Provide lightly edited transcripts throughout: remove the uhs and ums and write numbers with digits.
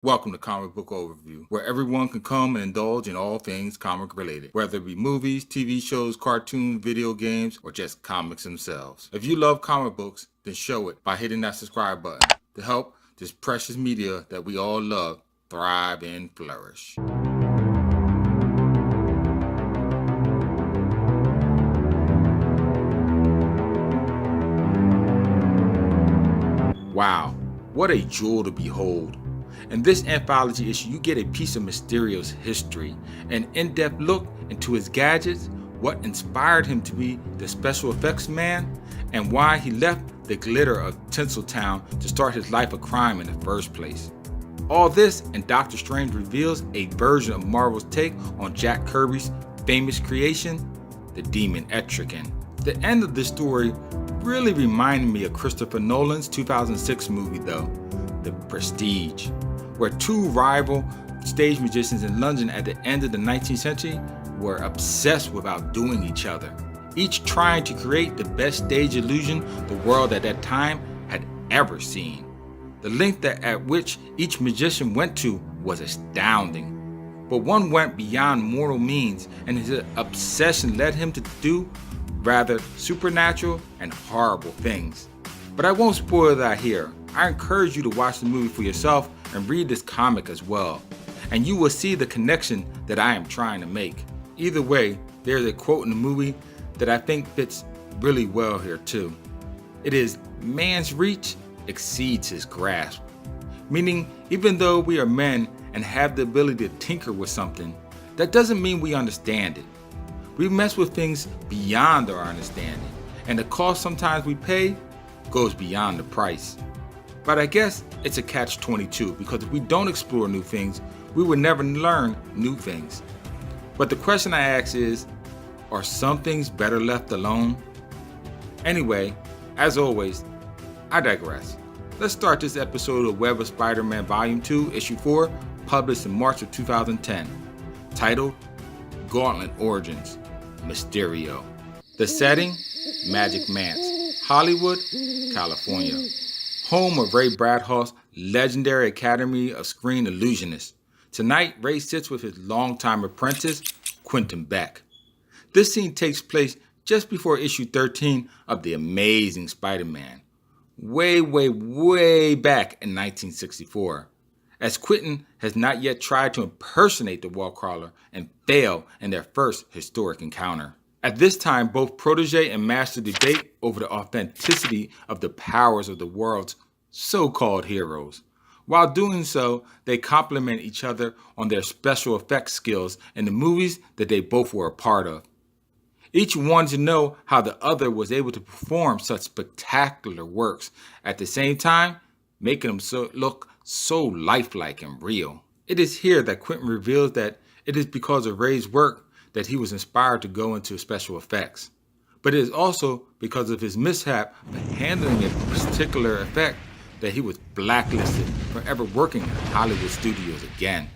Welcome to Comic Book Overview, where everyone can come and indulge in all things comic related, whether it be movies, TV shows, cartoons, video games, or just comics themselves. If you love comic books, then show it by hitting that subscribe button to help this precious media that we all love thrive and flourish. Wow, what a jewel to behold. In this anthology issue, you get a piece of Mysterio's history, an in-depth look into his gadgets, what inspired him to be the special effects man, and why he left the glitter of Tinseltown to start his life of crime in the first place. All this and Doctor Strange reveals a version of Marvel's take on Jack Kirby's famous creation, the Demon Etrigan. The end of this story really reminded me of Christopher Nolan's 2006 movie though, The Prestige, where two rival stage magicians in London at the end of the 19th century were obsessed with outdoing each other, each trying to create the best stage illusion the world at that time had ever seen. The length at which each magician went to was astounding, but one went beyond mortal means, and his obsession led him to do rather supernatural and horrible things. But I won't spoil that here. I encourage you to watch the movie for yourself and read this comic as well, and you will see the connection that I am trying to make. Either way, there's a quote in the movie that I think fits really well here too. It is, "Man's reach exceeds his grasp," meaning even though we are men and have the ability to tinker with something, that doesn't mean we understand it. We mess with things beyond our understanding, and the cost sometimes we pay goes beyond the price. But I guess it's a catch-22, because if we don't explore new things, we will never learn new things. But the question I ask is, are some things better left alone? Anyway, as always, I digress. Let's start this episode of Web of Spider-Man Volume 2, Issue 4, published in March of 2010, titled Gauntlet Origins, Mysterio. The setting, Magic Manse, Hollywood, California, home of Ray Bradhaw's legendary Academy of Screen Illusionists. Tonight, Ray sits with his longtime apprentice, Quentin Beck. This scene takes place just before issue 13 of The Amazing Spider-Man, way back in 1964, as Quentin has not yet tried to impersonate the Wallcrawler and fail in their first historic encounter. At this time, both protege and master debate over the authenticity of the powers of the world's so-called heroes. While doing so, they complement each other on their special effects skills in the movies that they both were a part of. Each wanted to know how the other was able to perform such spectacular works, at the same time making them look so lifelike and real. It is here that Quentin reveals that it is because of Ray's work that he was inspired to go into special effects. But it is also because of his mishap for handling a particular effect that he was blacklisted from ever working in Hollywood studios again.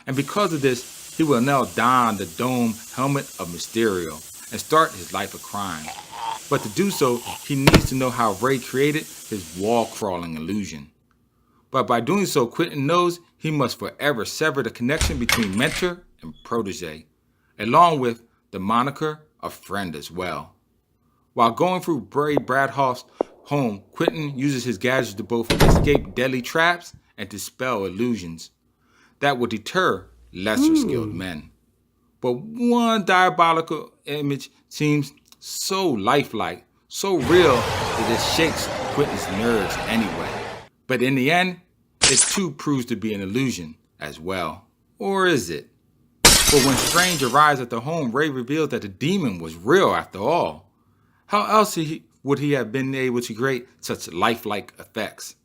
And because of this, he will now don the dome helmet of Mysterio and start his life of crime. But to do so, he needs to know how Ray created his wall-crawling illusion. But by doing so, Quentin knows he must forever sever the connection between mentor and protege, along with the moniker of friend as well. While going through Ray Bradhaw's home, Quentin uses his gadgets to both escape deadly traps and dispel illusions that will deter lesser skilled men. But one diabolical image seems so lifelike, so real that it shakes Quentin's nerves anyway. But in the end, it too proves to be an illusion as well. Or is it? But when Strange arrives at the home, Ray reveals that the demon was real after all. How else would he have been able to create such lifelike effects?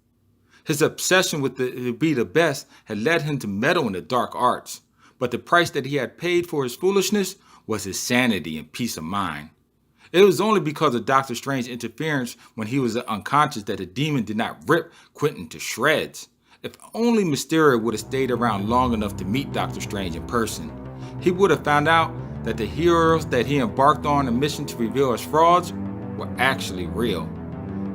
His obsession with to be the best had led him to meddle in the dark arts, but the price that he had paid for his foolishness was his sanity and peace of mind. It was only because of Doctor Strange's interference when he was unconscious that the demon did not rip Quentin to shreds. If only Mysterio would have stayed around long enough to meet Doctor Strange in person, he would have found out that the heroes that he embarked on a mission to reveal as frauds were actually real.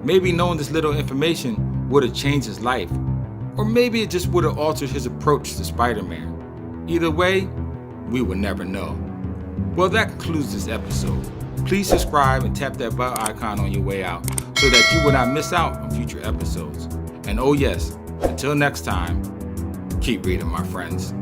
Maybe knowing this little information would have changed his life. Or maybe it just would have altered his approach to Spider-Man. Either way, we will never know. Well, that concludes this episode. Please subscribe and tap that bell icon on your way out so that you will not miss out on future episodes. And oh yes, until next time, keep reading, my friends.